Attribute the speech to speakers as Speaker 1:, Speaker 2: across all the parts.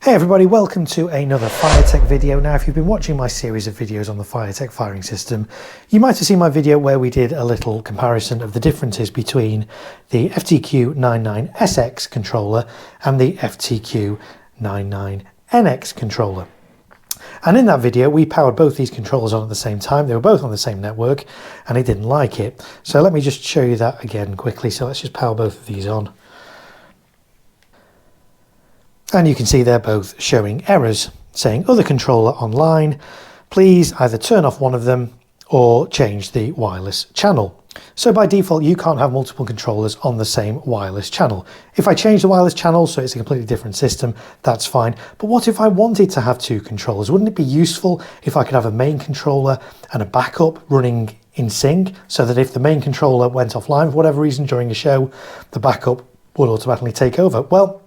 Speaker 1: Hey everybody, welcome to another FireTEK video. Now, if you've been watching my series of videos on the FireTEK firing system, you might have seen my video where we did a little comparison of the differences between the FTQ-99Sx controller and the FTQ-99Nx controller. And in that video, we powered both these controllers on at the same time. They were both on the same network and it didn't like it. So let me just show you that again quickly. So let's just power both of these on. And you can see they're both showing errors saying other controller online, please either turn off one of them or change the wireless channel. So by default, you can't have multiple controllers on the same wireless channel. If I change the wireless channel so it's a completely different system, that's fine. But what if I wanted to have two controllers? Wouldn't it be useful if I could have a main controller and a backup running in sync so that if the main controller went offline for whatever reason during a show, the backup would automatically take over? Well,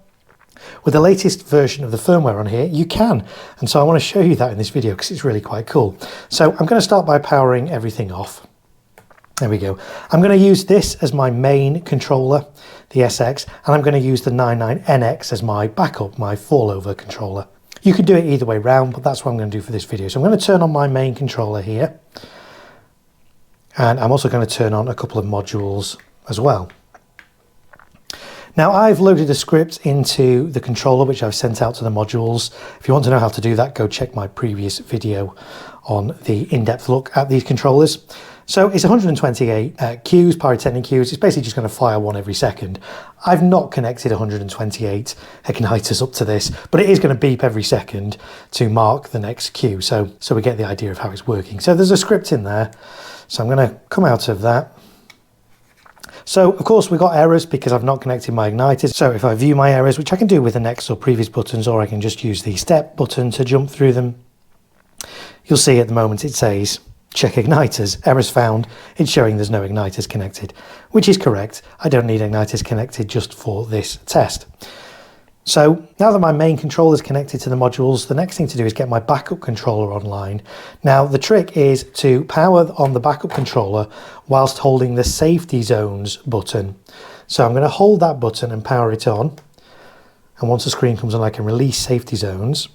Speaker 1: with the latest version of the firmware on here, you can. And so I want to show you that in this video because it's really quite cool. So I'm going to start by powering everything off. There we go. I'm going to use this as my main controller, the SX, and I'm going to use the 99NX as my backup, my fallover controller. You could do it either way round, but that's what I'm going to do for this video. So I'm going to turn on my main controller here. And I'm also going to turn on a couple of modules as well. Now I've loaded a script into the controller which I've sent out to the modules. If you want to know how to do that, go check my previous video on the in-depth look at these controllers. So it's 128 queues, pyrotechnic queues. It's basically just going to fire one every second. I've not connected 128 igniters up to this, but it is going to beep every second to mark the next queue. So we get the idea of how it's working. So there's a script in there. So I'm going to come out of that. So of course we got errors because I've not connected my igniters. So if I view my errors, which I can do with the next or previous buttons, or I can just use the step button to jump through them, you'll see at the moment it says check igniters, errors found. It's showing there's no igniters connected, which is correct. I don't need igniters connected just for this test. So now that my main controller is connected to the modules, the next thing to do is get my backup controller online. Now the trick is to power on the backup controller whilst holding the safety zones button. So I'm going to hold that button and power it on. And once the screen comes on, I can release safety zones.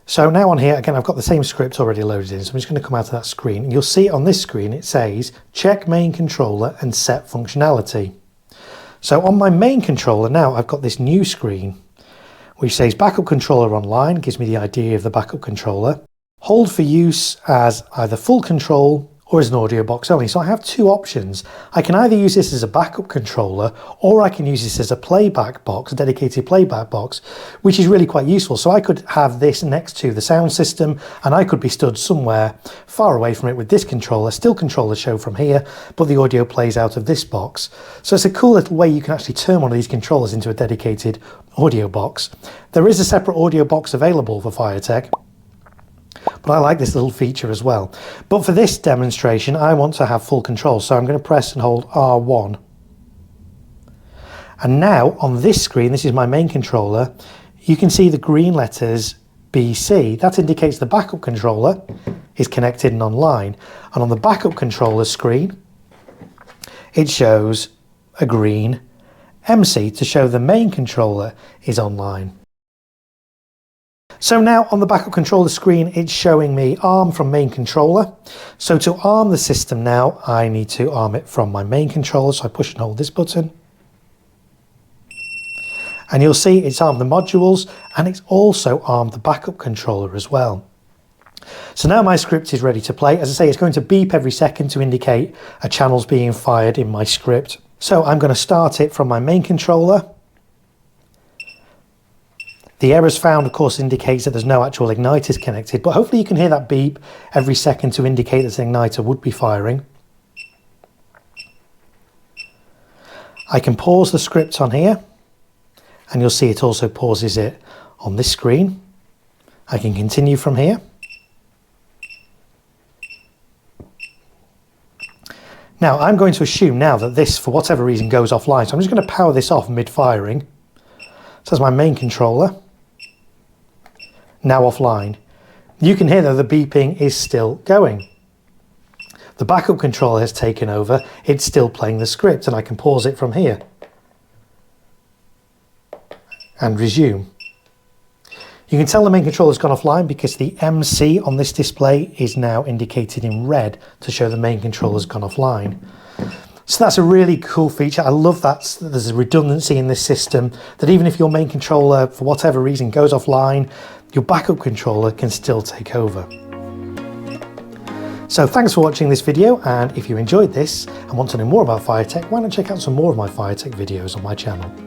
Speaker 1: So now on here, again, I've got the same script already loaded in, so I'm just going to come out of that screen. And you'll see on this screen, it says, check main controller and set functionality. So on my main controller now, I've got this new screen, which says backup controller online, gives me the idea of the backup controller. Hold for use as either full control or as an audio box only. So I have two options. I can either use this as a backup controller, or I can use this as a playback box, a dedicated playback box, which is really quite useful. So I could have this next to the sound system and I could be stood somewhere far away from it with this controller, still control the show from here, but the audio plays out of this box. So it's a cool little way you can actually turn one of these controllers into a dedicated audio box. There is a separate audio box available for FireTEK, but I like this little feature as well. But for this demonstration, I want to have full control. So I'm going to press and hold R1. And now on this screen, this is my main controller, you can see the green letters BC. That indicates the backup controller is connected and online. And on the backup controller screen, it shows a green MC to show the main controller is online. So now on the backup controller screen, it's showing me ARM from main controller. So to arm the system now, I need to arm it from my main controller. So I push and hold this button. And you'll see it's armed the modules and it's also armed the backup controller as well. So now my script is ready to play. As I say, it's going to beep every second to indicate a channel's being fired in my script. So I'm going to start it from my main controller. The errors found, of course, indicates that there's no actual igniters connected, but hopefully you can hear that beep every second to indicate that an igniter would be firing. I can pause the script on here, and you'll see it also pauses it on this screen. I can continue from here. Now, I'm going to assume now that this, for whatever reason, goes offline, so I'm just going to power this off mid-firing. So that's my main controller. Now offline. You can hear that the beeping is still going. the backup controller has taken over, it's still playing the script, and I can pause it from here and resume. You can tell the main controller has gone offline because the MC on this display is now indicated in red to show the main controller has gone offline. So that's a really cool feature. I love that there's a redundancy in this system, that even if your main controller for whatever reason goes offline, your backup controller can still take over. So thanks for watching this video, and if you enjoyed this and want to know more about FireTEK, why not check out some more of my FireTEK videos on my channel.